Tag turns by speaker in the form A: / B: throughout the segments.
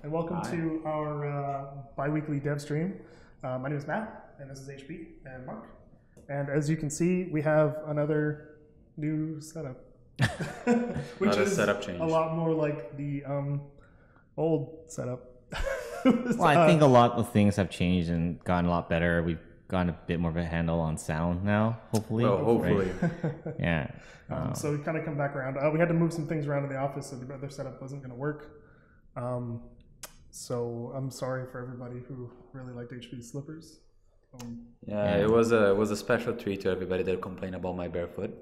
A: and welcome
B: Hi.
A: to our bi-weekly dev stream. My name is Matt, and this is HB and Mark. And as you can see, we have another new setup, which is
B: setup change.
A: a lot more like the old setup.
C: Well, I think a lot of things have changed and gotten a lot better. We've gotten a bit more of a handle on sound now, hopefully.
B: Well, hopefully.
C: Right? Yeah.
A: So we kind of come back around. We had to move some things around in the office, so the other setup wasn't going to work. So I'm sorry for everybody who really liked HB's slippers.
B: Yeah, it was a special treat to everybody that complained about my barefoot.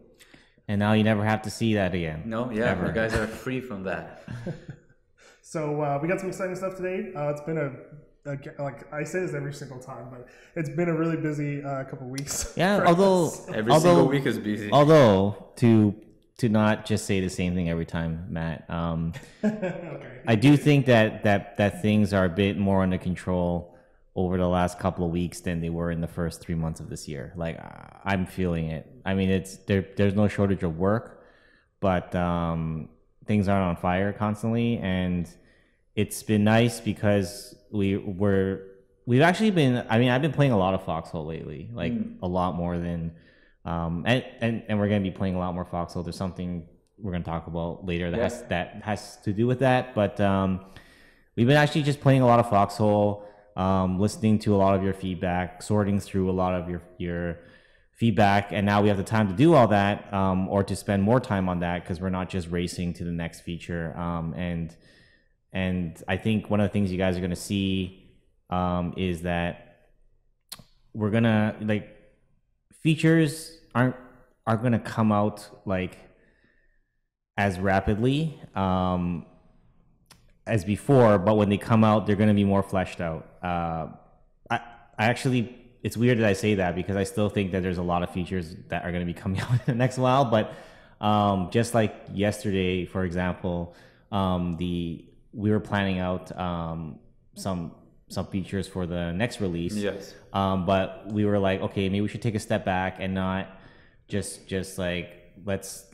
C: And now you never have to see that again.
B: No, yeah,
C: Ever.
B: you guys are free from that.
A: So we got some exciting stuff today. It's been like I say this every single time, but it's been a really busy couple weeks.
C: Yeah,
A: for
C: although
A: us.
B: Every single week is busy.
C: Although to not just say the same thing every time, Matt.
A: Okay.
C: I do think that things are a bit more under control over the last couple of weeks than they were in the first 3 months of this year. Like I'm feeling it. I mean, there's no shortage of work, but things aren't on fire constantly, and it's been nice because we've actually been. I mean, I've been playing a lot of Foxhole lately, like a lot more than. And we're going to be playing a lot more Foxhole. There's something we're going to talk about later that has to do with that. But we've been actually just playing a lot of Foxhole, listening to a lot of your feedback, sorting through a lot of your feedback, and now we have the time to do all that, or to spend more time on that because we're not just racing to the next feature. And I think one of the things you guys are going to see is that we're gonna features aren't going to come out like as rapidly as before, but when they come out, they're going to be more fleshed out. I actually, it's weird that I say that because I still think that there's a lot of features that are going to be coming out in the next while. But just like yesterday, for example, we were planning out some features for the next release.
B: Yes.
C: But we were like, okay, maybe we should take a step back and not just like let's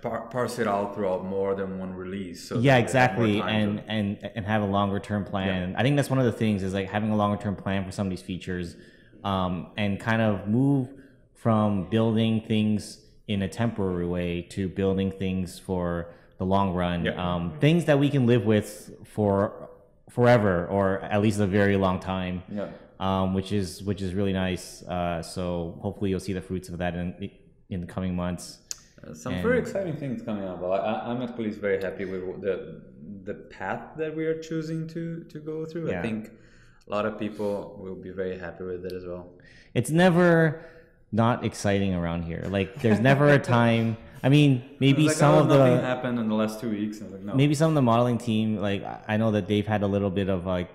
B: parse it out throughout more than one release. So
C: yeah, exactly, and have a longer term plan. Yeah. I think that's one of the things is like having a longer term plan for some of these features, and kind of move from building things in a temporary way to building things for the long run. Yeah. Things that we can live with for forever, or at least a very long time. Yeah. Which is really nice. So hopefully you'll see the fruits of that in the coming months.
B: Some very exciting things coming up. I'm at least very happy with the path that we are choosing to go through. Yeah. I think a lot of people will be very happy with it as well.
C: It's never not exciting around here. Like there's never a time. I mean, maybe
B: like,
C: some of the
B: nothing happened in the last 2 weeks. And like, no.
C: Maybe some of the modeling team, like I know that they've had a little bit of like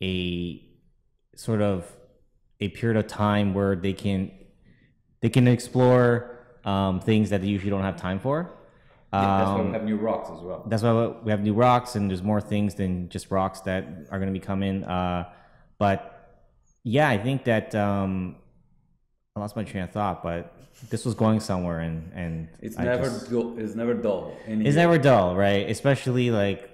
C: a sort of a period of time where they can explore things that they usually don't have time for.
B: That's why we have new rocks as well.
C: That's why we have new rocks, and there's more things than just rocks that are going to be coming. But yeah, I think that I lost my train of thought, but this was going somewhere, and
B: it's never dull. It's never dull.
C: It's never dull, right? Especially like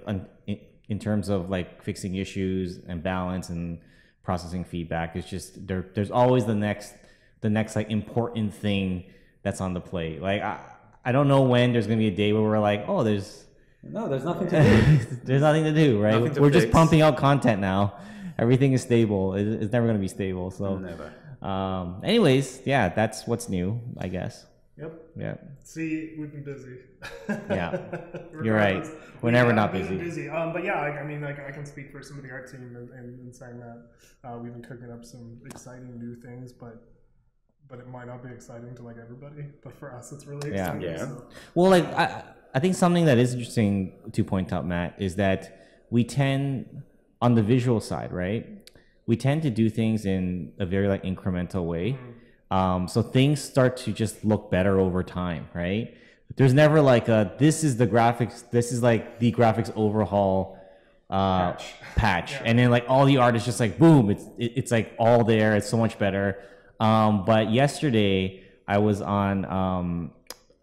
C: in terms of like fixing issues and balance and processing feedback. It's just there's always the next like important thing that's on the plate. Like I don't know when there's gonna be a day where we're like, oh, there's
B: nothing to do.
C: There's nothing to do, right? We're just pumping out content now. Everything is stable. It's never gonna be stable. So
B: never.
C: Anyways, yeah, that's what's new, I guess.
A: Yep.
C: Yeah.
A: See, we've been busy.
C: Yeah. You're right. We're never not
A: busy. But yeah, I mean, like I can speak for some of the art team in saying that we've been cooking up some exciting new things, but it might not be exciting to like everybody. But for us, it's really exciting.
B: Yeah.
A: So.
C: Well, like I think something that is interesting to point out, Matt, is that we tend on the visual side, right? We tend to do things in a very like incremental way. So things start to just look better over time, right? There's never like this is the graphics, this is like the graphics overhaul patch. Yeah. And then like all the art is just like boom, it's like all there, it's so much better. But yesterday I was on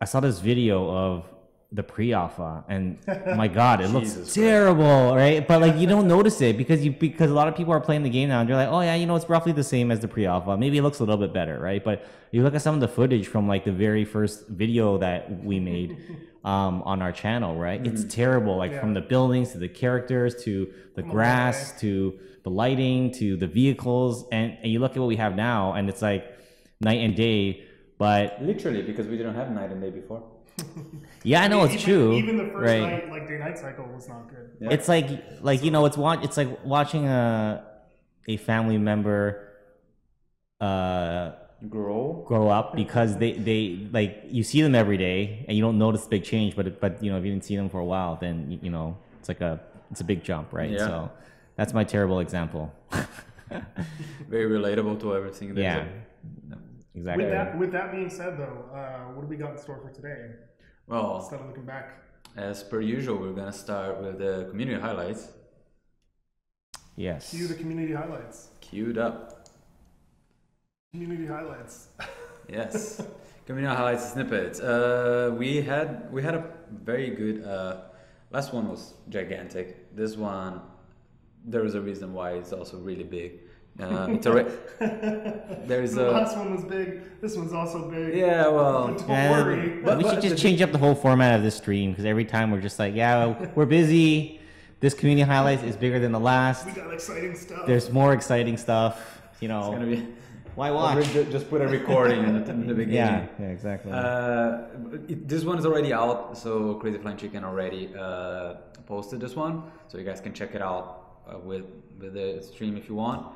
C: I saw this video the pre-alpha, and my God, it looks terrible, right? But like you don't notice it because a lot of people are playing the game now and they're like, oh yeah, it's roughly the same as the pre-alpha. Maybe it looks a little bit better, right? But you look at some of the footage from like the very first video that we made on our channel, right? It's terrible, like from the buildings to the characters to the grass to the lighting to the vehicles, and you look at what we have now, and it's like night and day. But
B: literally, because we didn't have night and day before.
C: Yeah, I know it's true.
A: Even the first night, like day-night cycle, was not good.
C: Yeah. It's like it's like watching a family member grow up, because they like you see them every day and you don't notice the big change, but if you didn't see them for a while, then it's a big jump, right? Yeah. So that's my terrible example.
B: Very relatable to everything.
C: Yeah. Exactly.
A: With that being said, though, what do we got in store for today?
B: Well,
A: instead of looking back,
B: as per usual, we're gonna start with the community highlights.
C: Yes.
A: Cue the community highlights.
B: Queued up.
A: Community highlights.
B: Yes. Community highlights, snippets. We had a very good. Last one was gigantic. This one, there is a reason why it's also really big. It's already. The
A: last one was big. This one's also big.
B: Yeah, well,
A: don't worry.
C: But we should just change up the whole format of this stream, because every time we're just like, yeah, we're busy. This community highlights is bigger than the last.
A: We got exciting stuff.
C: There's more exciting stuff.
B: It's gonna be.
C: Why watch?
B: Just put a recording in the beginning.
C: Yeah, exactly.
B: This one is already out, so Crazy Flying Chicken already posted this one, so you guys can check it out with the stream if you want.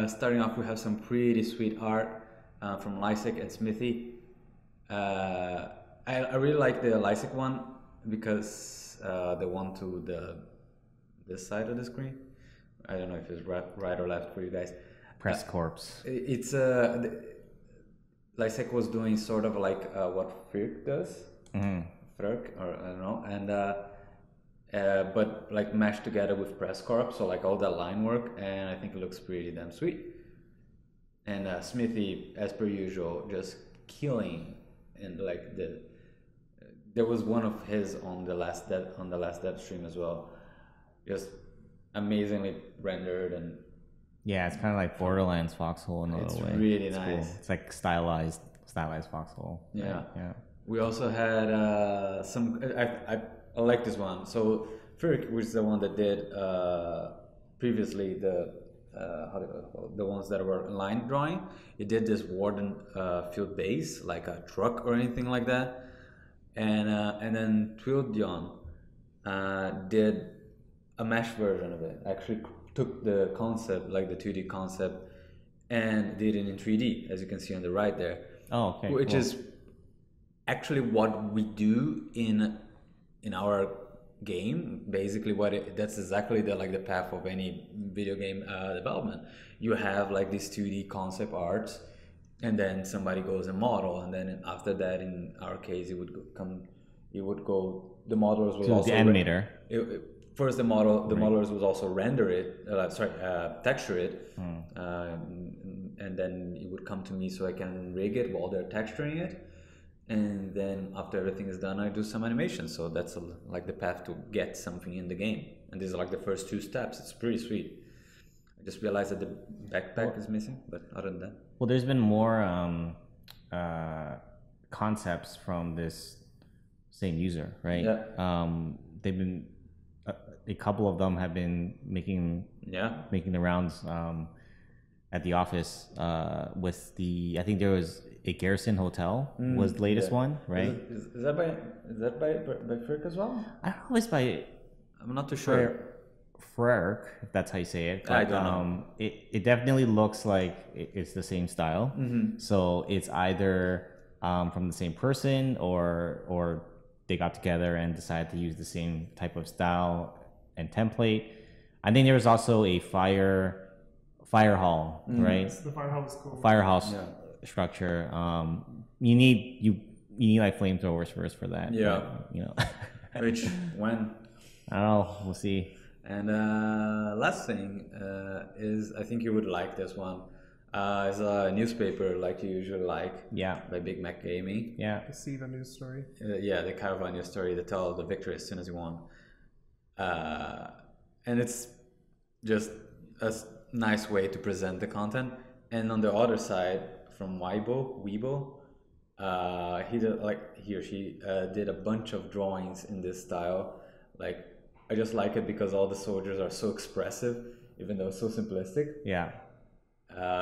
B: Starting off, we have some pretty sweet art from Lysek and Smithy. I really like the Lysek one because the one to this side of the screen. I don't know if it's right or left for you guys.
C: Press Corps.
B: It's Lysek was doing sort of like what Frk does. Frk, or I don't know, and but like mashed together with Press Corps, so like all that line work, and I think it looks pretty damn sweet. And Smithy, as per usual, just killing, and like there was one of his on the last dev stream as well, just amazingly rendered. And
C: yeah, it's kind of like Borderlands Foxhole in a little way.
B: It's really
C: nice.
B: Cool.
C: It's like stylized Foxhole.
B: Yeah.
C: Yeah.
B: We also had some. I like this one. So Frk, which is the one that did previously the ones that were line drawing, it did this Warden field base, like a truck or anything like that, and then Twildion did a mesh version of it. Actually took the concept, like the 2D concept, and did it in 3D, as you can see on the right there.
C: Oh, okay.
B: Which is actually what we do in our game. Basically, that's exactly the path of any video game development. You have like these 2D concept arts, and then somebody goes and model, and then after that, in our case, the modelers will also
C: the animator.
B: First, the modelers would also render it, texture it, and then it would come to me so I can rig it while they're texturing it. And then after everything is done, I do some animation. So that's like the path to get something in the game. And these are like the first 2 steps. It's pretty sweet. I just realized that the backpack is missing, but other than that.
C: Well, there's been more concepts from this same user, right?
B: Yeah.
C: They've been a couple of them have been making the rounds at the office with I think there was a Garrison Hotel was the latest one, right?
B: Is that by Frk as well?
C: I don't know if it's by.
B: I'm not too sure.
C: Frk, if that's how you say it. But,
B: I don't know.
C: It definitely looks like it's the same style. So it's either from the same person or they got together and decided to use the same type of style and template. I think there was also a fire hall, right?
A: Yes, the fire hall was cool.
C: Firehouse structure. You need like flamethrowers first for that.
B: Yeah.
C: But,
B: Which when?
C: I don't know. We'll see.
B: And last thing is, I think you would like this one. It's a newspaper like you usually like.
C: Yeah.
B: By Big Mac Gaming.
C: Yeah.
A: I see the news story.
B: Yeah, the Caravan news story. They tell the victory as soon as you won. And it's just a nice way to present the content. And on the other side, from Weibo, he or she did a bunch of drawings in this style. Like, I just like it because all the soldiers are so expressive, even though it's so simplistic.
C: Yeah.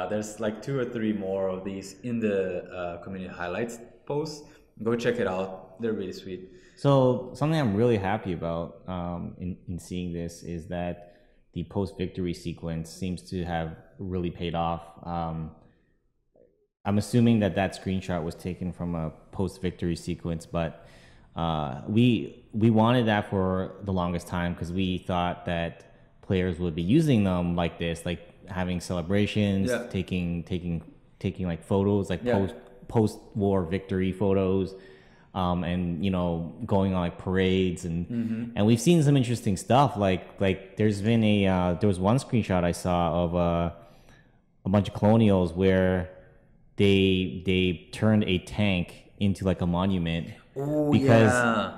B: There's like 2 or 3 more of these in the community highlights posts. Go check it out. They're really sweet.
C: So something I'm really happy about in seeing this is that the post-victory sequence seems to have really paid off. I'm assuming that screenshot was taken from a post-victory sequence, but we wanted that for the longest time because we thought that players would be using them like this, like having celebrations, taking like photos, like post-war victory photos. And going on like parades and we've seen some interesting stuff like there's been there was one screenshot I saw of a bunch of colonials where they turned a tank into like a monument.
B: Ooh,
C: because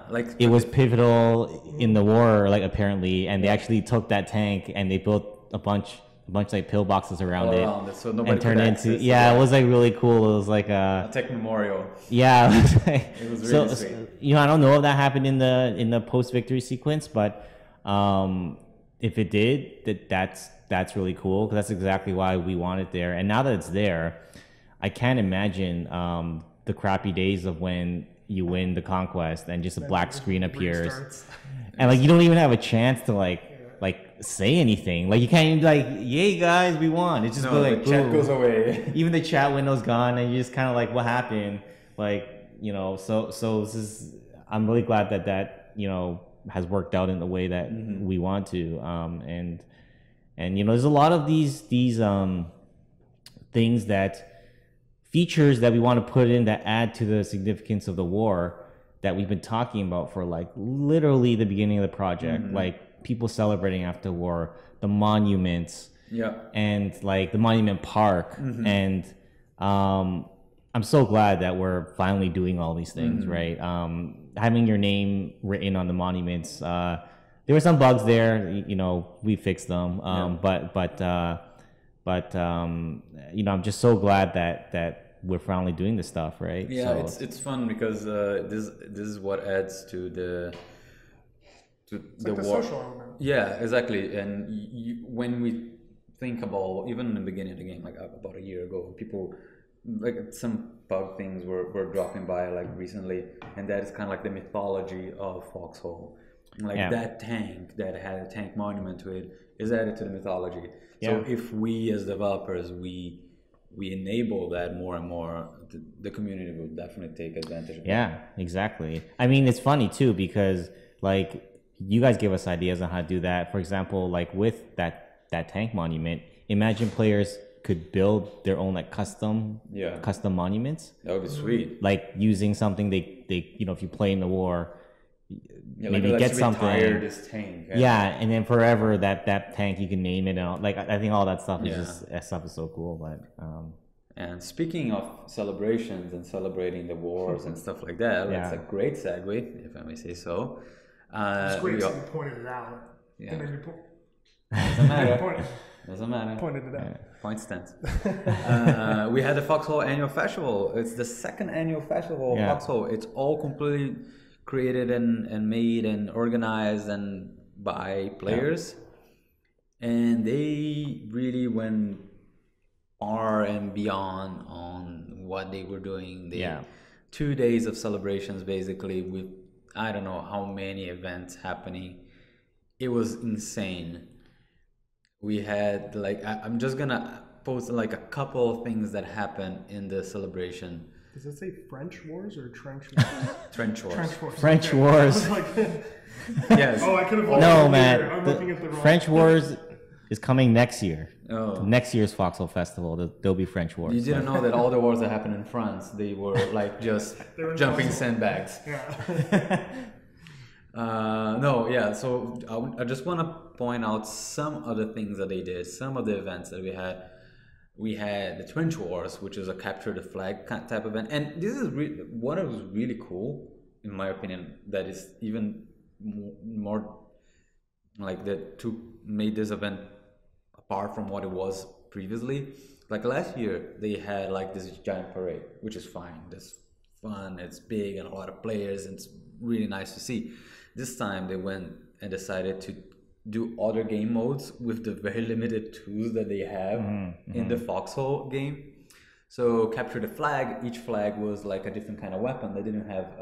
B: like
C: it was pivotal in the war, like apparently, and they actually took that tank and they built a bunch like pillboxes around it,
B: so nobody
C: and turned
B: could
C: into
B: access
C: it was like really cool. It was like
B: a tech memorial.
C: Yeah,
B: it was really sweet.
C: I don't know if that happened in the post victory sequence, but if it did, that's really cool because that's exactly why we want it there. And now that it's there, I can't imagine the crappy days of when you win the conquest and just a black screen appears, and like you don't even have a chance to like say anything. Like you can't even be like, "Yay, guys, we won!" It's just like
B: the chat goes away.
C: Even the chat window's gone, and you're just kind of like, "What happened?" Like so this is. I'm really glad that has worked out in the way that we want to. And there's a lot of these things features that we want to put in that add to the significance of the war that we've been talking about for like literally the beginning of the project, like people celebrating after war, the monuments, and like the monument park, and I'm so glad that we're finally doing all these things, right? Having your name written on the monuments, there were some bugs there, we fixed them, but I'm just so glad that we're finally doing this stuff, right?
B: Yeah, so it's fun because this is what adds to the war.
A: Social element.
B: Yeah, exactly. And when we think about even in the beginning of the game, like about a year ago, people like some bug things were dropping by like recently, and that is kind of like the mythology of Foxhole. Like that tank that had a tank monument to it is added to the mythology. So if we as developers we enable that more and more, the community will definitely take advantage of it.
C: Yeah, exactly. I mean, it's funny too because like you guys give us ideas on how to do that. For example, like with that tank monument, imagine players could build their own like custom monuments.
B: That would be sweet.
C: Like using something they if you play in the war, maybe
B: like
C: get something.
B: This tank.
C: And then forever that tank you can name it. And like I think all that stuff is is so cool. But
B: and speaking of celebrations and celebrating the wars and stuff like that, that's a great segue, if I may say so.
A: It's great that you pointed it out.
B: Yeah.
A: And then
B: Doesn't matter.
A: Pointed it out.
B: Yeah. Point stands. We had the Foxhole Annual Festival. It's the second annual festival of Foxhole. It's all completely created and made and organized and by players. And they really went far and beyond on what they were doing. 2 days of celebrations basically with I don't know how many events happening. It was insane. We had like I'm just gonna post like a couple of things that happened in the celebration.
A: Does it say French Wars or Trench Wars?
B: Trench Wars.
A: Trench Wars.
C: French Wars.
B: Yes.
A: Oh, I could have.
C: No, man.
A: I'm looking at the wrong.
C: French Wars is coming next year.
B: Oh.
C: Next year's Foxhole Festival, there'll be French Wars.
B: You didn't know that all the wars that happened in France, they were like just jumping sandbags.
A: Yeah.
B: So I just want to point out some of the things that they did, some of the events that we had. We had the Trench Wars, which is a capture the flag type event, and this is one of was really cool, in my opinion. That is even more like that made this event apart from what it was previously. Like last year, they had like this giant parade, which is fine. That's fun. It's big and a lot of players, and it's really nice to see. This time they went and decided to do other game modes with the very limited tools that they have in the Foxhole game. So capture the flag. Each flag was like a different kind of weapon. They didn't have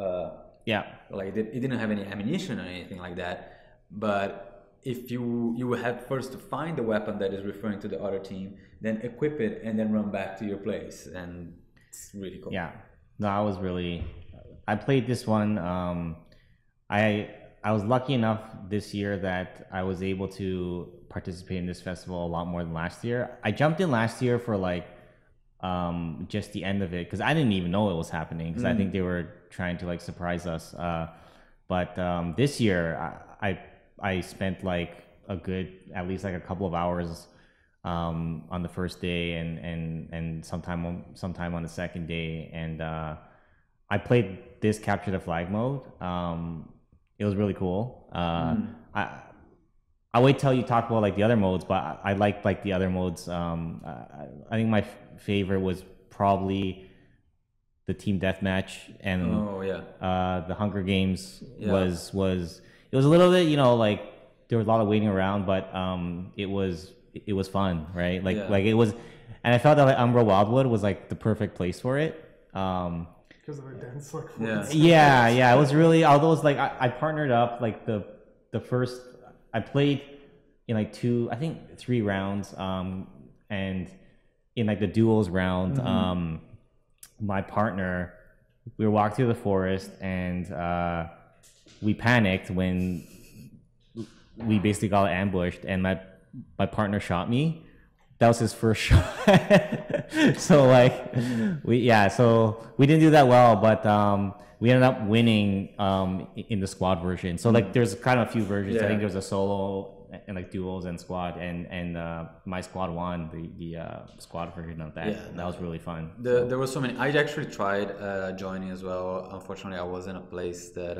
B: like it didn't have any ammunition or anything like that. But if you had first to find the weapon that is referring to the other team, then equip it and then run back to your place, and it's really cool.
C: Yeah, no, I played this one. I was lucky enough this year that I was able to participate in this festival a lot more than last year. I jumped in last year for like just the end of it because I didn't even know it was happening because I think they were trying to like surprise us. But this year I spent like at least like a couple of hours on the first day and sometime on the second day, and I played this capture the flag mode. It was really cool. I'll wait till you talk about like the other modes, but I liked like the other modes. I think my favorite was probably the team deathmatch, and the Hunger Games was it was a little bit, like there was a lot of waiting around, but it was fun, right? Like it was, and I felt that like Umbra Wildwood was like the perfect place for it.
A: Because of the dense, like,
C: yeah, it was really. Although it's like I partnered up like the first I played in like 3 rounds, and in like the duos round, my partner, we were walking through the forest and we panicked when we basically got ambushed, and my partner shot me. That was his first shot. So like we didn't do that well, but we ended up winning in the squad version. So like there's kind of a few versions. I think there's a solo and like duos and squad, and my squad won the squad version of that. That was really fun.
B: There were so many. I actually tried joining as well. Unfortunately, I was in a place that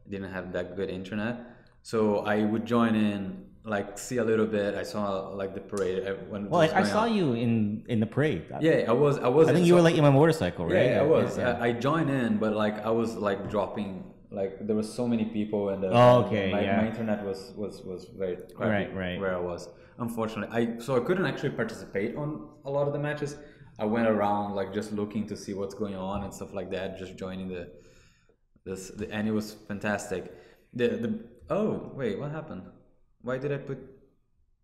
B: didn't have that good internet, so I would join in, like see a little bit. I saw like the parade.
C: I saw you in the parade.
B: Yeah, I was.
C: I think you were like in my motorcycle, right?
B: Yeah, I was. Yeah. I joined in, but like I was like dropping. Like there were so many people, and my internet was very crappy where I was. Unfortunately, I couldn't actually participate on a lot of the matches. I went around like just looking to see what's going on and stuff like that. Just joining and it was fantastic. Oh wait, what happened? Why did I put?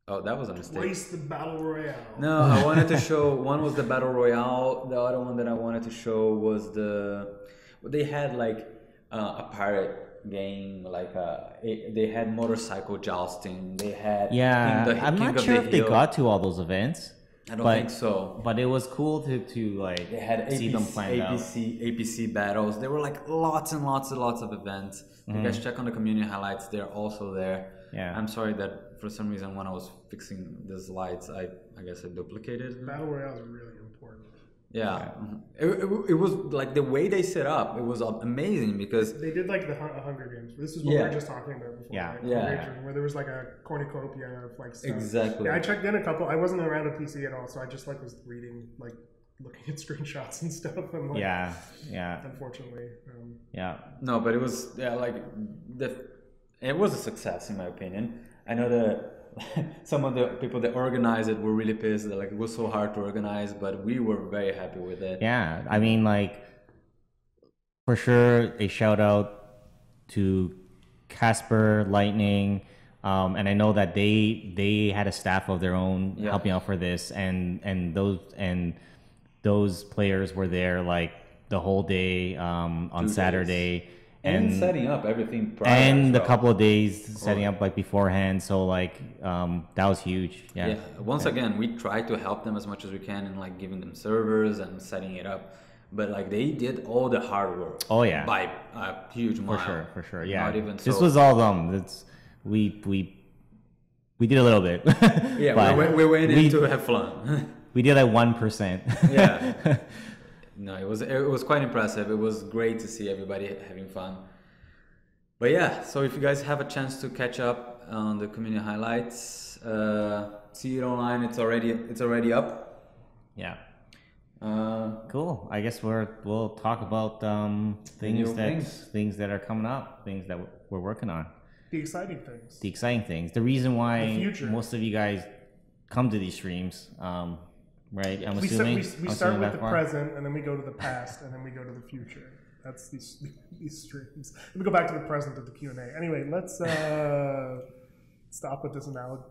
B: Oh, that was a mistake.
A: Race the Battle Royale.
B: No, I wanted to show, one was the Battle Royale. The other one that I wanted to show was they had like a pirate game, like they had motorcycle jousting. They had
C: I'm not sure if they got to all those events.
B: I don't think so.
C: But it was cool to like
B: they had
C: see them planned out.
B: APC battles. There were like lots and lots of events. You guys check on the community highlights. They're also there.
C: Yeah.
B: I'm sorry that for some reason when I was fixing the slides, I guess I duplicated.
A: Battle Royale is really important.
B: Yeah. It was like the way they set up, it was amazing because
A: they did like the Hunger Games. This is what we were just talking about before. Right? Where there was like a cornucopia of like stuff.
B: Exactly.
A: Yeah, I checked in a couple. I wasn't around a PC at all, so I just like was reading, like looking at screenshots and stuff. And like, unfortunately.
B: No, but it was it was a success in my opinion. I know that some of the people that organized it were really pissed that like it was so hard to organize, but we were very happy with it.
C: Yeah, I mean, like for sure a shout out to Casper, Lightning, and I know that they had a staff of their own helping out for this, and those players were there like the whole day on Saturday.
B: And setting up everything prior.
C: And a couple of days setting up like beforehand. So like that was huge. Yeah.
B: Once again, we try to help them as much as we can and like giving them servers and setting it up. But like they did all the hard work.
C: Oh yeah.
B: By a huge mile.
C: For sure. Yeah.
B: Not even
C: this was all them. We did a little bit.
B: Yeah, we went in to have fun.
C: we did like 1%.
B: Yeah. No, it was quite impressive. It was great to see everybody having fun. But yeah, so if you guys have a chance to catch up on the community highlights, see it online. It's already up.
C: Yeah. Cool. I guess we'll talk about things that are coming up, things that we're working on.
A: The exciting things.
C: The exciting things. The reason why most of you guys come to these streams, right? I'm assuming
A: we start with the present, and then we go to the past, and then we go to the future. That's these streams. Let me go back to the present of the Q&A. Anyway, let's stop with this analogy.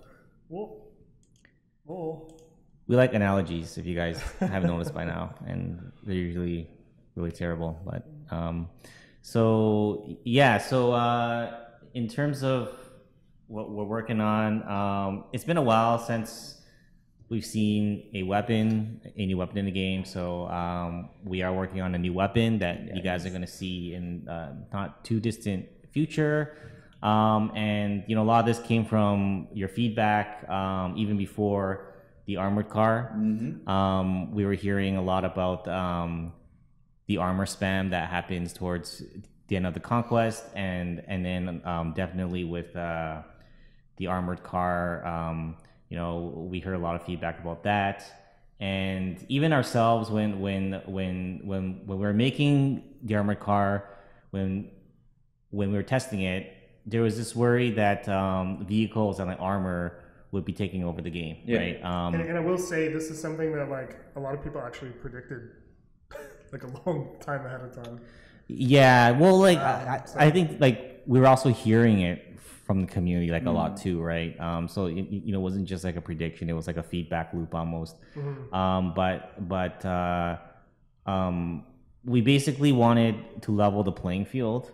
C: We like analogies, if you guys haven't noticed by now, and they're usually really terrible. But in terms of what we're working on, it's been a while since we've seen a new weapon in the game. So we are working on a new weapon that you guys are going to see in not too distant future. And a lot of this came from your feedback, even before the armored car. Mm-hmm. We were hearing a lot about the armor spam that happens towards the end of the conquest, and then definitely with the armored car. We heard a lot of feedback about that, and even ourselves when we were making the armored car, when we were testing it, there was this worry that vehicles and armor would be taking over the game, right?
A: And I will say this is something that a lot of people actually predicted a long time ahead of time.
C: Yeah, well, I think we were also hearing it from the community a lot too, right? So it wasn't just a prediction; it was a feedback loop almost. Mm-hmm. But we basically wanted to level the playing field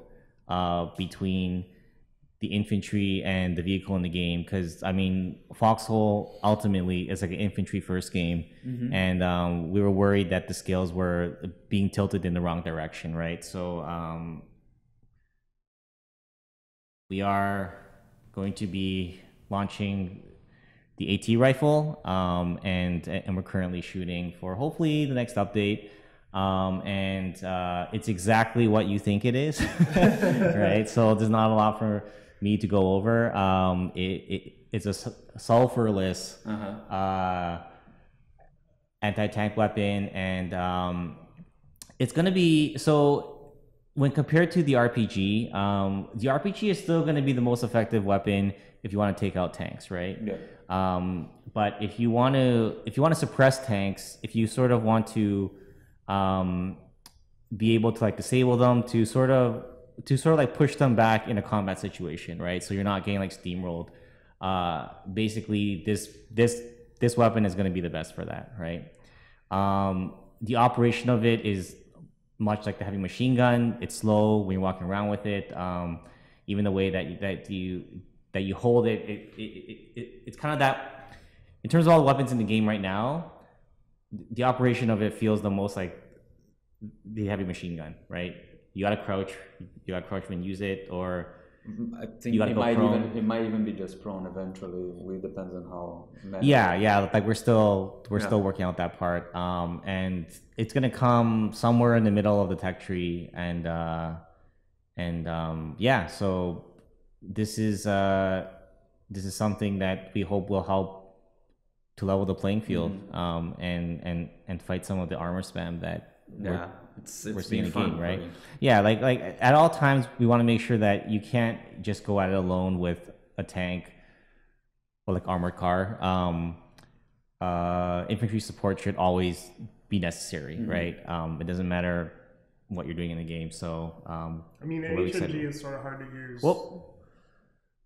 C: between the infantry and the vehicle in the game, because Foxhole ultimately is an infantry first game. Mm-hmm. And we were worried that the scales were being tilted in the wrong direction, right? So we are going to be launching the AT rifle, and we're currently shooting for hopefully the next update. And it's exactly what you think it is, right? So there's not a lot for me to go over. It's a sulfurless anti-tank weapon, and it's going to be, so when compared to the RPG is still going to be the most effective weapon if you want to take out tanks, right? Yeah. But if you want to suppress tanks, if you sort of want to be able to disable them, to sort of push them back in a combat situation, right? So you're not getting steamrolled. Basically, this weapon is going to be the best for that, right? The operation of it is much like the heavy machine gun. It's slow when you're walking around with it. Even the way that you hold it, it's kind of that. In terms of all the weapons in the game right now, the operation of it feels the most like the heavy machine gun, right? You gotta crouch when you use it, or
B: I think it might even be just prone eventually. It depends on how.
C: Yeah. We're still working out that part, and it's gonna come somewhere in the middle of the tech tree, and So this is something that we hope will help to level the playing field, and fight some of the armor spam that.
B: Yeah,
C: we're seeing in the game, right? Yeah, like at all times we want to make sure that you can't just go at it alone with a tank or armored car. Infantry support should always be necessary, right? It doesn't matter what you're doing in the game. So
A: an HMG is sort of hard to use.
C: Whoop.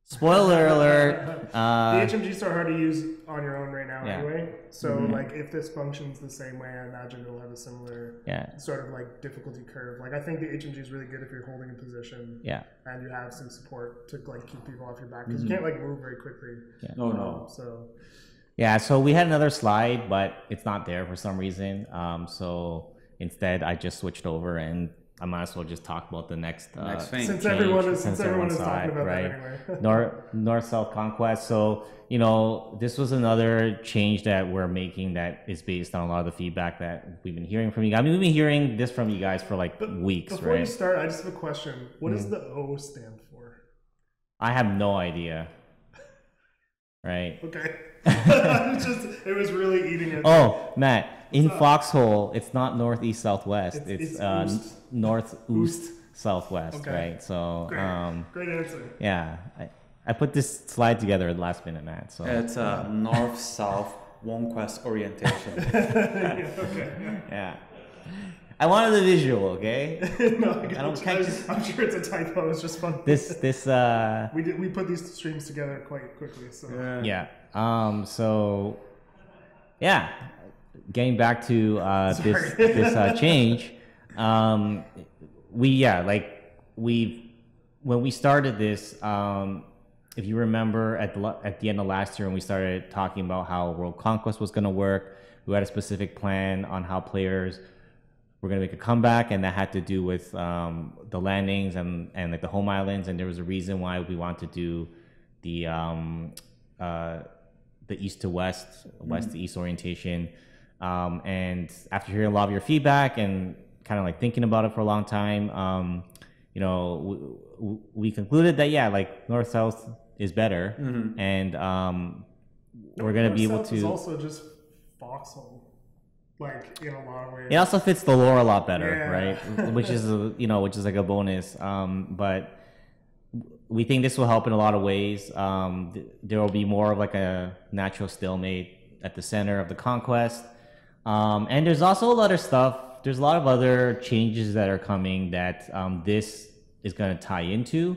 C: Spoiler alert.
A: The HMG is so hard to use on your own right now anyway. So if this functions the same way, I imagine it'll have a similar sort of difficulty curve. I think the HMG is really good if you're holding a position and you have some support to keep people off your back, because you can't move very quickly.
C: Yeah.
B: Oh no.
C: So we had another slide, but it's not there for some reason. So instead I just switched over and I might as well just talk about the next
B: thing.
A: Since
C: change,
A: everyone is
C: saw
A: talking
C: it,
A: about
C: right?
A: that anyway.
C: North-South Conquest. So, you know, this was another change that we're making that is based on a lot of the feedback that we've been hearing from you guys. I mean, we've been hearing this from you guys for like weeks,
A: before
C: right?
A: you start, I just have a question. What does the O stand for?
C: I have no idea. Right?
A: Okay. It was really eating it.
C: Oh, Matt, in Foxhole, it's not northeast southwest. It's northeast southwest,
A: Okay.
C: right? So,
A: Great answer.
C: yeah, I put this slide together at the last minute, Matt. So
B: It's a north-south conquest orientation.
C: yeah, I wanted the visual, okay?
A: No,
C: I'm
A: sure it's a typo. It's just fun.
C: This
A: We put these streams together quite quickly. So
C: yeah. So yeah, getting back to this change, when we started this, if you remember at the end of last year when we started talking about how World Conquest was going to work, we had a specific plan on how players were going to make a comeback, and that had to do with the landings and like the home islands, and there was a reason why we wanted to do the east to west, west to east orientation. And after hearing a lot of your feedback and kind of like thinking about it for a long time, you know, we concluded that like north south is better, and we're gonna be able to.
A: It's also just Foxhole, like in a lot of ways.
C: It also fits the lore a lot better,
A: Yeah.
C: right? Which is which is like a bonus. But we think this will help in a lot of ways. There will be more of like a natural stalemate at the center of the conquest. And there's also a lot of stuff. There's a lot of other changes that are coming that this is going to tie into.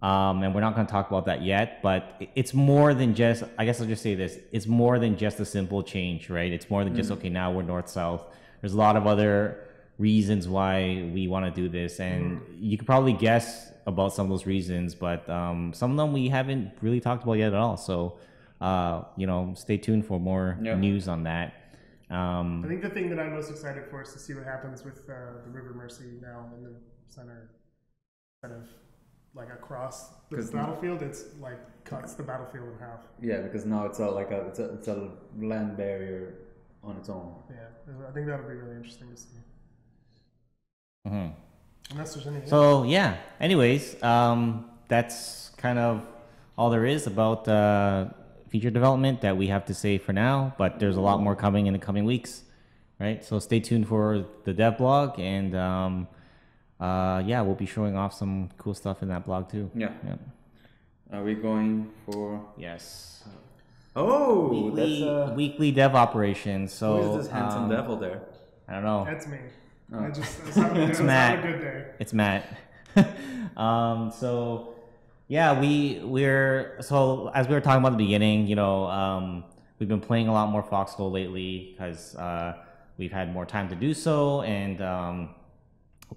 C: And we're not going to talk about that yet, but it's more than just, I guess I'll just say this, it's more than just a simple change, right? It's more than just, okay, now we're north-south. There's a lot of other reasons why we want to do this, and you could probably guess about some of those reasons, but some of them we haven't really talked about yet at all. So, stay tuned for more news on that.
A: I think the thing that I'm most excited for is to see what happens with the River Mercy now in the center, kind of like across the battlefield. It's like cuts the battlefield in half.
B: Yeah, because now it's a land barrier on its own.
A: Yeah, I think that'll be really interesting to see.
C: Mm-hmm.
A: Unless there's anything.
C: So yeah. Anyways, that's kind of all there is about feature development that we have to say for now. But there's a lot more coming in the coming weeks, right? So stay tuned for the dev blog, and we'll be showing off some cool stuff in that blog too.
B: Yeah. Are we going for?
C: Yes.
B: Oh,
C: that's weekly dev operations. So
B: who is this handsome devil there?
C: I don't know.
A: That's me.
B: Oh.
A: I was having
C: Matt.
A: a good day.
C: It's Matt. So yeah, we're so as we were talking about at the beginning, we've been playing a lot more Foxhole lately because we've had more time to do so, and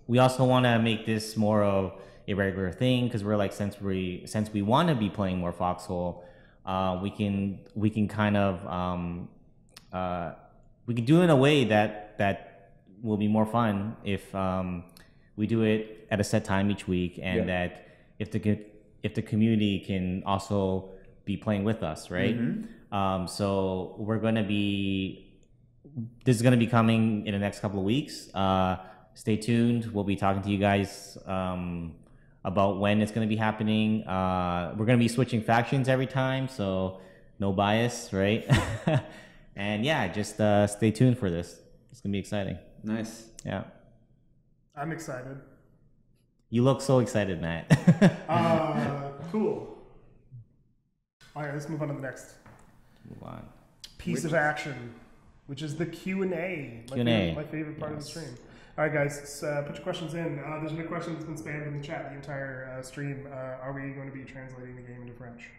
C: we also want to make this more of a regular thing because we're like, since we want to be playing more Foxhole, we can kind of we can do it in a way that will be more fun if we do it at a set time each week, and that if the community can also be playing with us, right? Mm-hmm. So this is going to be coming in the next couple of weeks. Stay tuned. We'll be talking to you guys about when it's going to be happening. We're going to be switching factions every time, so no bias, right? And yeah, just stay tuned for this. It's going to be exciting.
B: Nice.
C: Yeah.
A: I'm excited.
C: You look so excited, Matt.
A: Cool. All right, let's move on to the next
C: Move on.
A: piece of action, which is the Q&A. My favorite part of the stream. All right, guys, put your questions in. There's been a question that's been spammed in the chat the entire stream. Are we going to be translating the game into French?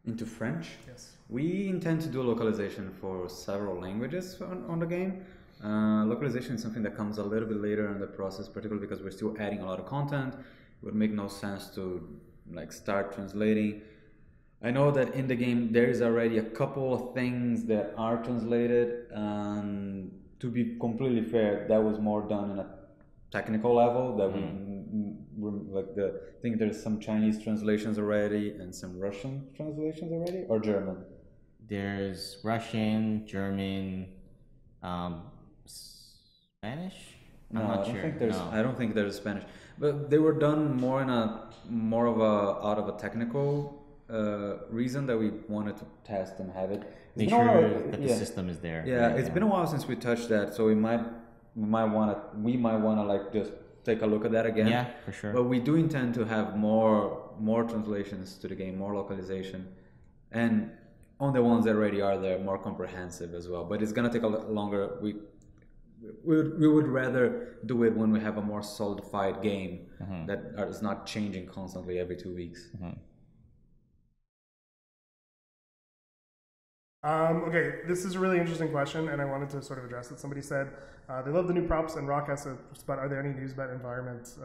B: Into French?
A: Yes.
B: We intend to do localization for several languages on the game. Localization is something that comes a little bit later in the process, particularly because we're still adding a lot of content. It would make no sense to start translating. I know that in the game there is already a couple of things that are translated, and to be completely fair, that was more done in a technical level that we're like I think there's some Chinese translations already and some Russian translations already, or German.
C: There's Russian, German, Spanish.
B: No,
C: I'm not
B: I don't
C: sure.
B: think there's.
C: No.
B: I don't think there's Spanish, but they were done more out of a technical reason that we wanted to test and have it.
C: Make sure that the system is there.
B: Yeah, right? It's been a while since we touched that, so we might wanna like just take a look at that again.
C: Yeah, for sure.
B: But we do intend to have more translations to the game, more localization, and on the ones that already are there, more comprehensive as well. But it's gonna take a lot longer. We would rather do it when we have a more solidified game that is not changing constantly every 2 weeks.
A: Okay, this is a really interesting question, and I wanted to sort of address it. Somebody said they love the new props and rock assets, but are there any news about environment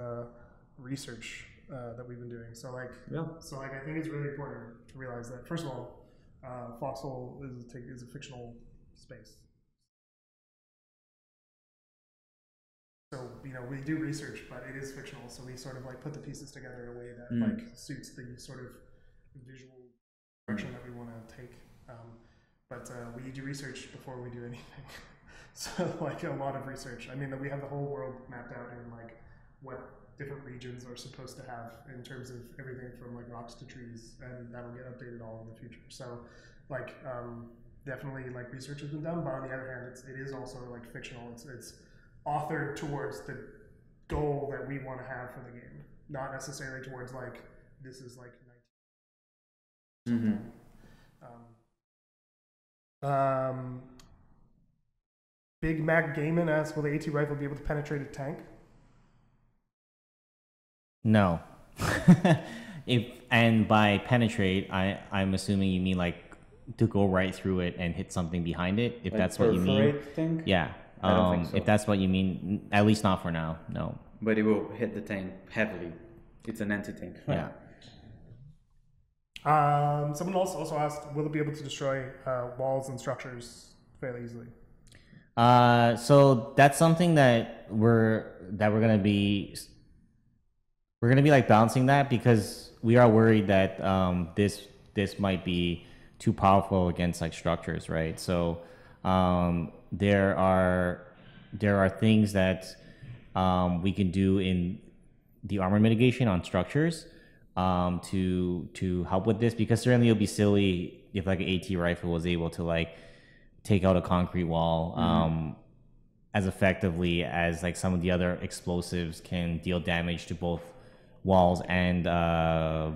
A: research that we've been doing? So I think it's really important to realize that, first of all, Foxhole is a fictional space. So, we do research, but it is fictional, so we sort of like put the pieces together in a way that like suits the sort of visual direction that we want to take. But we do research before we do anything. So like a lot of research. I mean, we have the whole world mapped out in like what different regions are supposed to have in terms of everything from like rocks to trees, and that'll get updated all in the future. So like definitely like research has been done, but on the other hand, it is also like fictional. It's authored towards the goal that we want to have for the game, not necessarily towards like this is like 19. Big Mac Gaiman asks, will the AT rifle be able to penetrate a tank?
C: No. And by penetrate, I'm assuming you mean like to go right through it and hit something behind it. If like that's what you mean,
B: tank?
C: Yeah.
B: I don't think so.
C: If that's what you mean, at least not for now. No.
B: But it will hit the tank heavily. It's an anti-tank.
C: Yeah.
A: Someone else also asked, will it be able to destroy walls and structures fairly easily?
C: So that's something that we're gonna be like balancing that, because we are worried that this might be too powerful against like structures, right? So there are things that we can do in the armor mitigation on structures to help with this, because certainly it would be silly if like an AT rifle was able to like take out a concrete wall as effectively as like some of the other explosives can deal damage to both walls and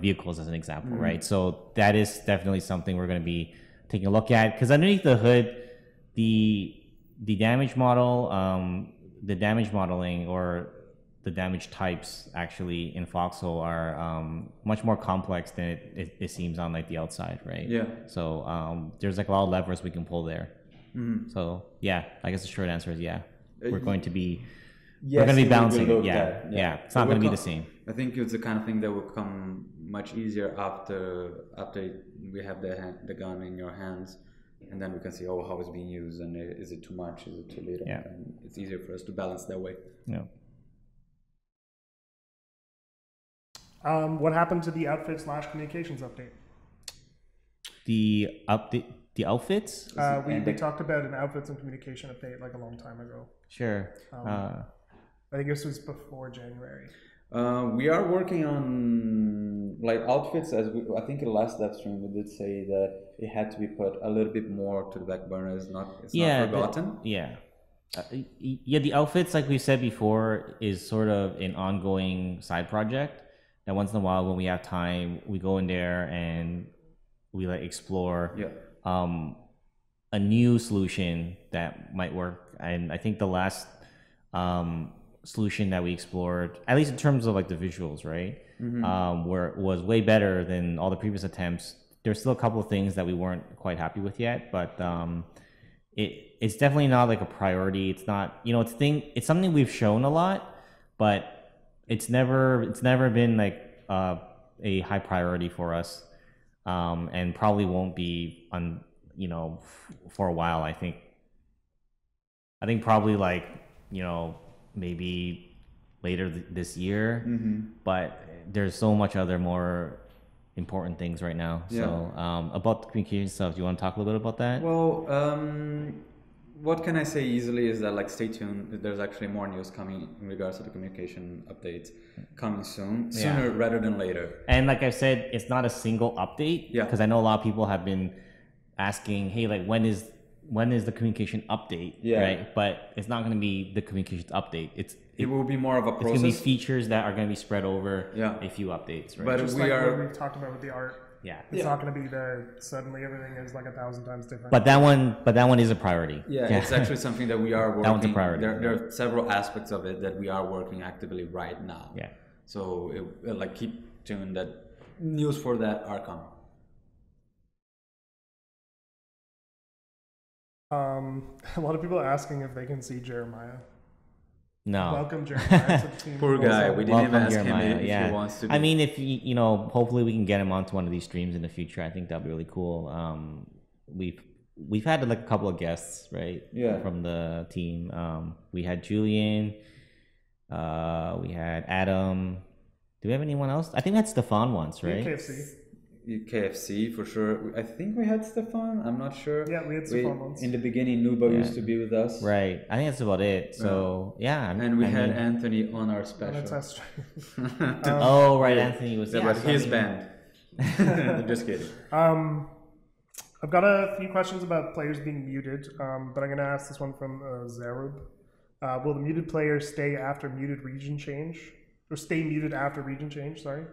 C: vehicles, as an example, right? So that is definitely something we're going to be taking a look at, because underneath the hood, the damage model, the damage modeling, or the damage types actually in Foxhole are much more complex than it seems on like the outside, right?
B: Yeah.
C: So there's like a lot of levers we can pull there. So yeah, I guess the short answer is yeah. We're going to be balancing it. Yeah. It's not going to be the same.
B: I think it's the kind of thing that will come much easier after we have the gun in your hands, and then we can see how it's being used, and is it too much, is it too little?
C: Yeah.
B: And it's easier for us to balance that way.
C: Yeah.
A: What happened to the outfit/communications update?
C: The outfits?
A: We talked about an outfits and communication update like a long time ago.
C: Sure.
A: I think this was before January.
B: We are working on like outfits, I think in the last Devstream we did say that it had to be put a little bit more to the back burner. It's not forgotten.
C: The outfits, like we said before, is sort of an ongoing side project. And once in a while, when we have time, we go in there and we like explore a new solution that might work. And I think the last solution that we explored, at least in terms of like the visuals, right, was way better than all the previous attempts. There's still a couple of things that we weren't quite happy with yet, but it's definitely not like a priority. It's not, it's something we've shown a lot, but it's never been like a high priority for us, and probably won't be for a while. I think probably like maybe later this year, but there's so much other more important things right now.
B: Yeah.
C: So about the communication stuff, do you want to talk a little bit about that?
B: Well, what can I say easily is that, like, stay tuned. There's actually more news coming in regards to the communication updates coming soon, sooner rather than later.
C: And like I said, it's not a single update.
B: Yeah.
C: Because I know a lot of people have been asking, hey, like when is the communication update?
B: Yeah.
C: Right. But it's not going to be the communication update.
B: It will be more of a process.
C: It's going to be features that are going to be spread over
B: Yeah.
C: a few updates. Right.
B: But
A: Just
B: we
A: like
B: are.
A: what we've talked about with the art.
C: Yeah.
A: It's not going to be suddenly everything is like 1,000 times different.
C: But that one is a priority.
B: Yeah, it's actually something that we are working.
C: That one's a priority.
B: There are several aspects of it that we are working actively right now.
C: Yeah.
B: So like keep tuned that news for that are coming.
A: A lot of people are asking if they can see Jeremiah.
C: No.
A: Welcome, Jeremiah, to the team.
B: Poor guy. We didn't even ask
C: Jeremiah.
B: him if he wants to be.
C: I mean, if you know, hopefully we can get him onto one of these streams in the future. I think that'd be really cool. We've had like a couple of guests, right?
B: Yeah.
C: From the team. We had Julian. We had Adam. Do we have anyone else? I think we had Stefan once, right?
A: KFC.
B: KFC for sure. I think we had Stefan. I'm not sure.
A: Yeah, we had Stefan once.
B: In the beginning, Nubo used to be with us.
C: Right. I think that's about it. So yeah.
B: And we had Anthony on our special.
A: That's
C: oh right, Anthony was.
B: But his band. Just kidding.
A: I've got a few questions about players being muted, but I'm going to ask this one from Zarub. Will the muted players stay after muted region change, or stay muted after region change? Sorry.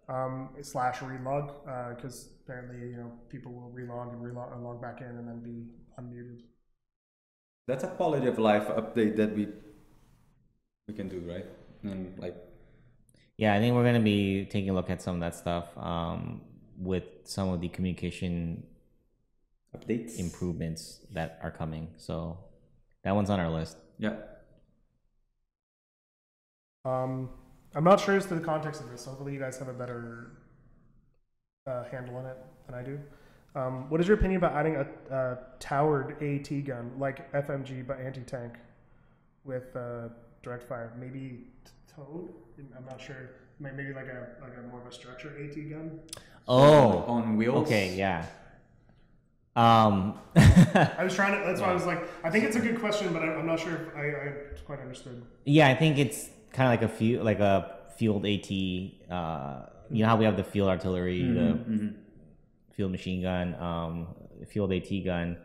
A: / relog, because apparently people will relog and log back in and then be unmuted.
B: That's a quality of life update that we can do, right? And like,
C: yeah, I think we're gonna be taking a look at some of that stuff with some of the communication
B: updates
C: improvements that are coming. So that one's on our list.
B: Yeah.
A: I'm not sure as to the context of this, so hopefully you guys have a better handle on it than I do. What is your opinion about adding a towered AT gun, like FMG but anti-tank, with direct fire? Maybe towed? I'm not sure. Maybe like a more of a structure AT gun?
C: Oh.
B: On wheels?
C: Okay, yeah.
A: I was trying to, that's why I was like, I think it's a good question, but I'm not sure if I quite understood.
C: Yeah, I think it's kind of like a field AT. You know how we have the field artillery, the field machine gun, field AT gun.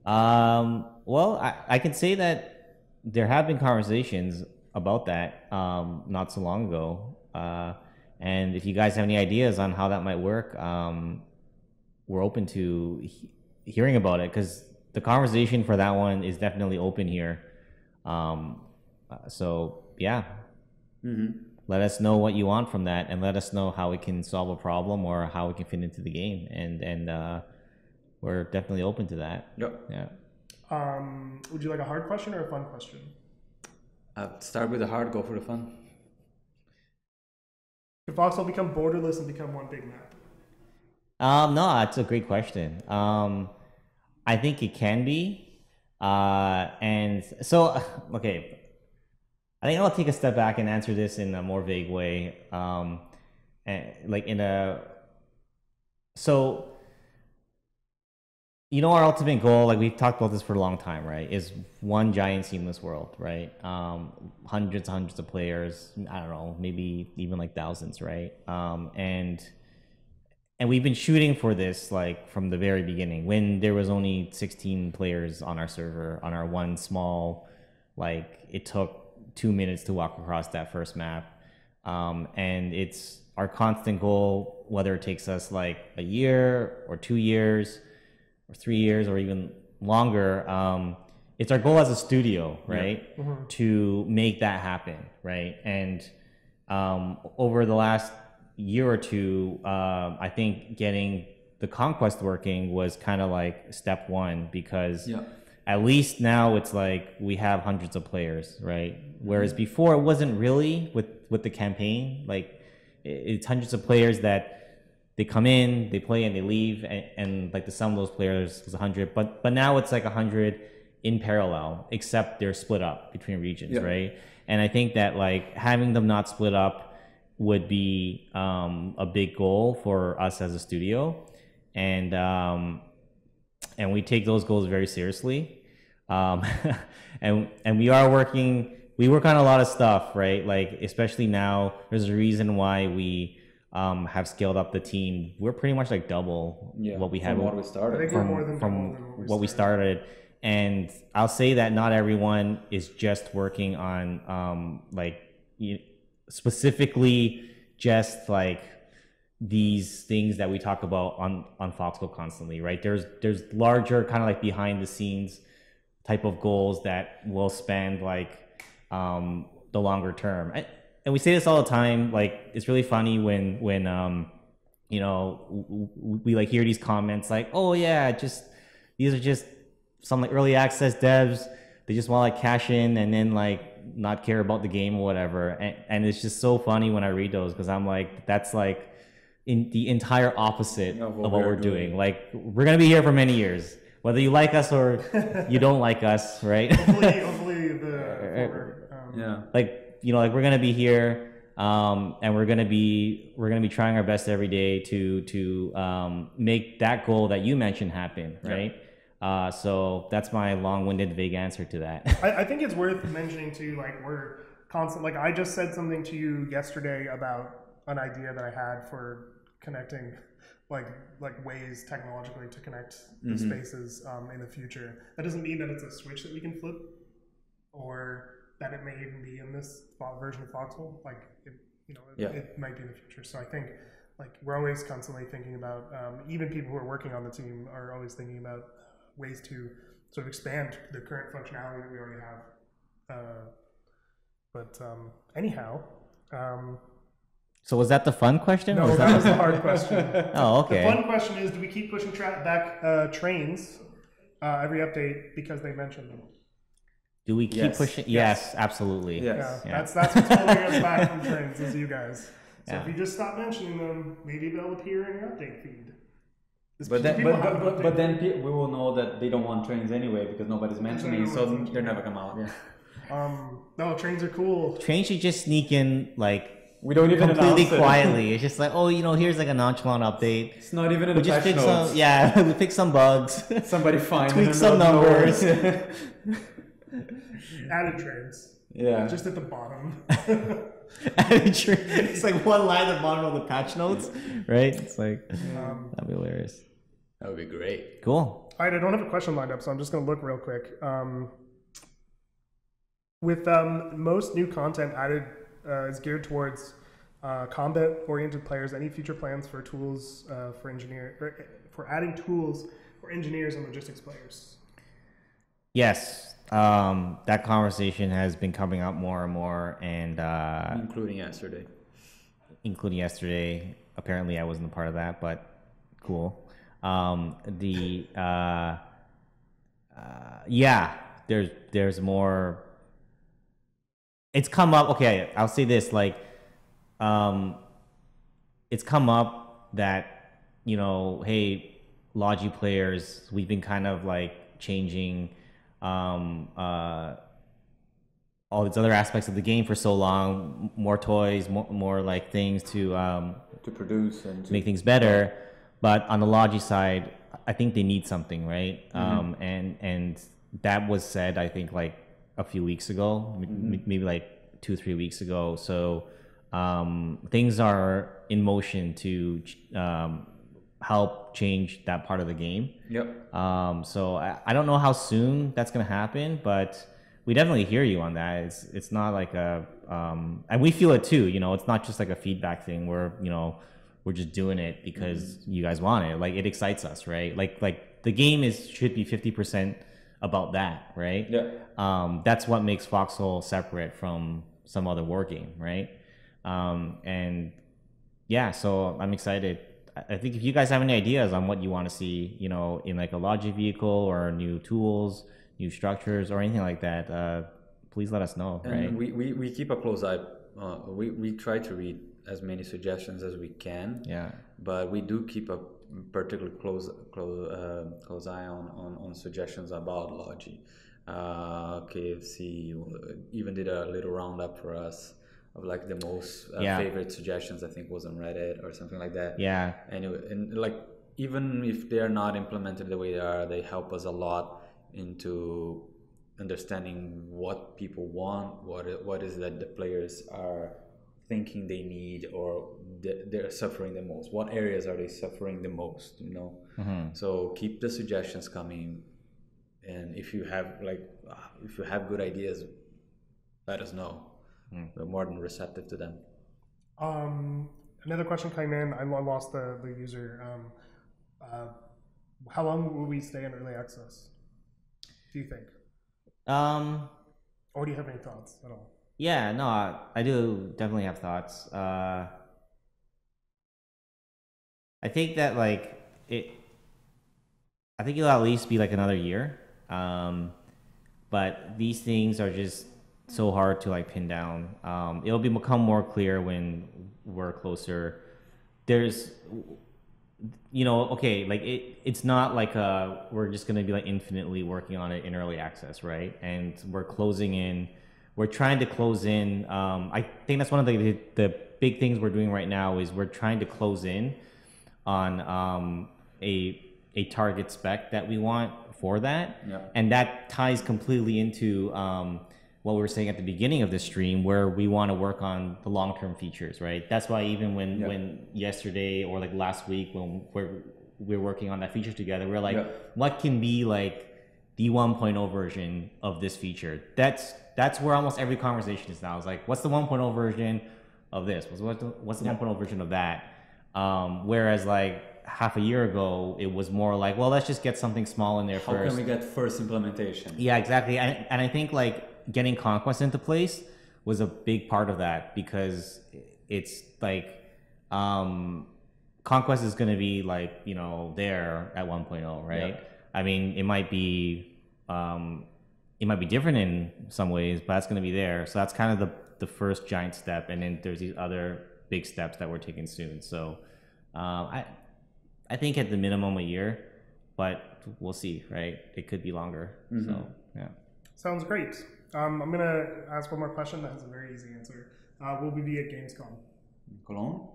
C: Well, I can say that there have been conversations about that not so long ago. And if you guys have any ideas on how that might work, we're open to hearing about it, because the conversation for that one is definitely open here. So yeah, let us know what you want from that, and let us know how we can solve a problem or how we can fit into the game, and we're definitely open to that.
B: Yep.
C: Yeah.
A: Would you like a hard question or a fun question?
B: Start with the hard, go for the fun.
A: Could Foxhole become borderless and become one big map?
C: No, that's a great question. I think it can be. And so, okay, I think I'll take a step back and answer this in a more vague way. So, our ultimate goal, like we've talked about this for a long time, right, is one giant seamless world, right? Hundreds of players, I don't know, maybe even like thousands, right? And we've been shooting for this like from the very beginning, when there was only 16 players on our server, on our one small, like it took 2 minutes to walk across that first map. And it's our constant goal, whether it takes us like a year or 2 years or 3 years or even longer. It's our goal as a studio, right? Yeah. Mm-hmm. To make that happen, right? And over the last year or two, I think getting the Conquest working was kind of like step one, because at least now it's like we have hundreds of players, right? Whereas before it wasn't really with the campaign. Like it's hundreds of players that they come in, they play, and they leave, and like the sum of those players is 100. But now it's like 100, in parallel, except they're split up between regions, right? And I think that like having them not split up would be a big goal for us as a studio, and we take those goals very seriously. And we are working. We work on a lot of stuff, right? Like especially now, there's a reason why we have scaled up the team. We're pretty much like double what we had
B: from what we started.
A: I think we're more than
C: from
A: double than
C: what we started. And I'll say that not everyone is just working on specifically just like these things that we talk about on Foxhole constantly, right? There's larger kind of like behind the scenes type of goals that will span like the longer term. And we say this all the time. Like it's really funny when you know we like hear these comments like, oh yeah, just these are just some like early access devs. They just want to like cash in and then like not care about the game or whatever. And it's just so funny when I read those because I'm like, that's like in the entire opposite of what we're doing. Like we're gonna be here for many years, whether you like us or you don't like us, right?
A: hopefully
C: like you know, like we're gonna be here, and we're gonna be trying our best every day to make that goal that you mentioned happen, right? So that's my long-winded, vague answer to that.
A: I think it's worth mentioning too. Like we're constant. Like I just said something to you yesterday about an idea that I had for connecting, like ways technologically to connect the spaces in the future. That doesn't mean that it's a switch that we can flip, or that it may even be in this version of Foxhole. Like it might be in the future. So I think like we're always constantly thinking about. Even people who are working on the team are always thinking about ways to sort of expand the current functionality that we already have. But anyhow.
C: So was that the fun question?
A: No, that was the hard question.
C: Oh, okay.
A: The fun question is, do we keep pushing back trains every update because they mentioned them?
C: Do we keep pushing? Yes, absolutely.
A: Yes. Yeah. That's what's holding us back from trains, is you guys. So if you just stop mentioning them, maybe they'll appear in your update feed.
B: But then we will know that they don't want trains anyway because nobody's mentioning it, so they're never come out.
A: No, trains are cool.
C: Trains should just sneak in like
B: we don't even
C: completely quietly. It's just like, oh, you know, here's like a nonchalant update.
B: It's not even in the patch notes.
C: We fix some bugs.
B: Somebody
C: tweak some numbers.
A: Added trains.
B: Yeah.
A: Just at the bottom.
C: Added trains. It's like one line at the bottom of the patch notes, right? It's like that'd be hilarious.
B: That would be great.
C: Cool.
A: All right, I don't have a question lined up, so I'm just going to look real quick. With most new content added is geared towards combat-oriented players, any future plans for tools for adding tools for engineers and logistics players?
C: Yes, that conversation has been coming up more and more, and
B: including yesterday.
C: Apparently, I wasn't a part of that, but cool. There's more. It's come up. Okay, I'll say this. Like, it's come up that, you know, hey, Logi players, we've been kind of like changing all these other aspects of the game for so long. More toys, more like things to
B: produce and
C: to make things better. But on the Logi side, I think they need something, right? And that was said, I think, like a few weeks ago, maybe like 2-3 weeks ago. So things are in motion to help change that part of the game.
B: Yep.
C: So I don't know how soon that's going to happen, but we definitely hear you on that. It's not like a and we feel it too. You know, it's not just like a feedback thing where, you know, we're just doing it because you guys want it. Like, it excites us, right? Like the game should be 50% about that, right?
B: Yeah.
C: That's what makes Foxhole separate from some other war game, right? And yeah, so I'm excited. I think if you guys have any ideas on what you want to see, you know, in like a Logi vehicle or new tools, new structures, or anything like that, please let us know.
B: And
C: right?
B: we keep a close eye. We try to read as many suggestions as we can.
C: Yeah.
B: But we do keep a particularly close eye on suggestions about Logi. KFC even did a little roundup for us of like the most favorite suggestions. I think was on Reddit or something like that.
C: Yeah.
B: Anyway, and like even if they are not implemented the way they are, they help us a lot into understanding what people want, what is that the players are thinking they need, or they're suffering the most. What areas are they suffering the most? You know. So keep the suggestions coming, and if you have good ideas, let us know. We're more than receptive to them.
A: Another question came in. I lost the user. How long will we stay in early access, do you think? Or do you have any thoughts at all?
C: Yeah, no, I do definitely have thoughts. I think that I think it'll at least be like another year. But these things are just so hard to like pin down. It'll become more clear when we're closer. There's, okay, like it's not like we're just gonna be like infinitely working on it in early access, right? And we're trying to close in. I think that's one of the big things we're doing right now is we're trying to close in on a target spec that we want for that.
B: Yeah.
C: And that ties completely into what we were saying at the beginning of the stream, where we want to work on the long-term features, right? That's why even when yesterday or like last week when we're working on that feature together, we're like, what can be like the 1.0 version of this feature? That's where almost every conversation is now. It's like, what's the 1.0 version of this? What's the 1.0 version of that? Whereas like half a year ago, it was more like, well, let's just get something small in there first.
B: How can we get first implementation?
C: Yeah, exactly. And I think like getting Conquest into place was a big part of that, because it's like Conquest is going to be like, there at 1.0, right?
B: Yeah.
C: I mean, it might be different in some ways, but that's going to be there. So that's kind of the first giant step, and then there's these other big steps that we're taking soon. So I think at the minimum a year, but we'll see, right? It could be longer. So yeah.
A: Sounds great. I'm gonna ask one more question that has a very easy answer. Will we be at Gamescom?
B: Cologne?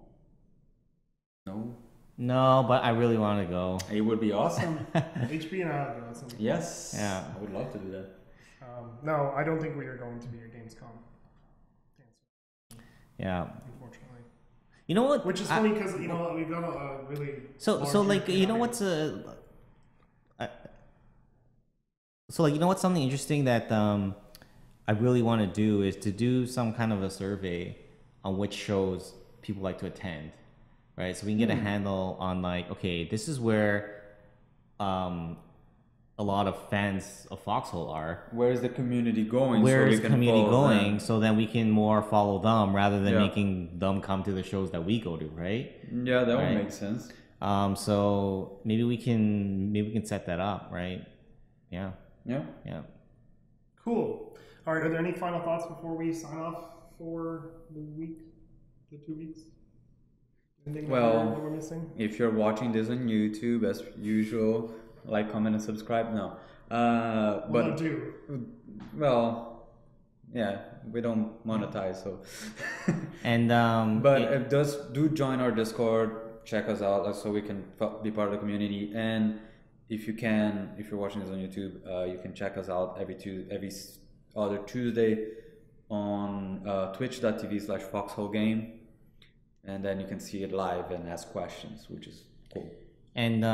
C: No, but I really want to go.
B: It would be awesome.
A: HB and I would go. Awesome.
B: Yes.
C: Yeah.
B: I would love to do that.
A: No, I don't think we are going to be at Gamescom.
C: Yeah.
A: Unfortunately.
C: You know what?
A: Which is funny because we've got a really
C: so like what's what's something interesting that I really want to do is to do some kind of a survey on which shows people like to attend, right? So we can get a handle on like, okay, this is where a lot of fans of Foxhole are.
B: Where is the community going?
C: Where is the community going? So then we can more follow them rather than making them come to the shows that we go to, right?
B: Yeah, that would make sense.
C: So maybe we can set that up, right? Yeah.
B: Yeah.
C: Yeah.
A: Cool. All right. Are there any final thoughts before we sign off for the 2 weeks? Anything that we're missing?
B: If you're watching this on YouTube, as usual, like, comment, and subscribe. No. But
A: do.
B: Well, yeah, we don't monetize, so.
C: And
B: but do join our Discord. Check us out, so we can be part of the community. And if you're watching this on YouTube, you can check us out every other Tuesday on twitch.tv/foxholegame, and then you can see it live and ask questions, which is cool.
C: And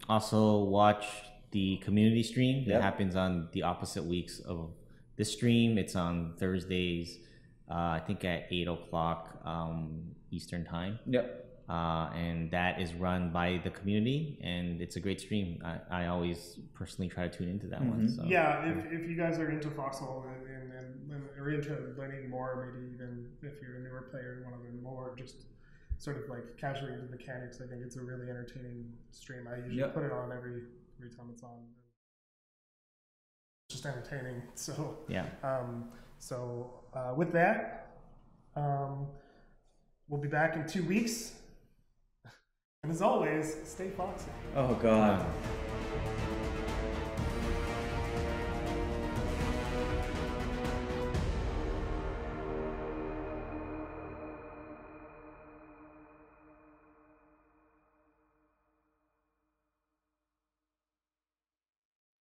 C: also watch the community stream that happens on the opposite weeks of this stream. It's on Thursdays, I think at 8:00 Eastern time.
B: Yep.
C: And that is run by the community, and it's a great stream. I always personally try to tune into that one. So.
A: Yeah, if you guys are into Foxhole and are into learning more, maybe even if you're a newer player and want to learn more, just sort of like casually into mechanics, I think it's a really entertaining stream. I usually put it on every time it's on. It's just entertaining. So
C: yeah.
A: With that, we'll be back in 2 weeks. And as always, stay foxy.
B: Oh God.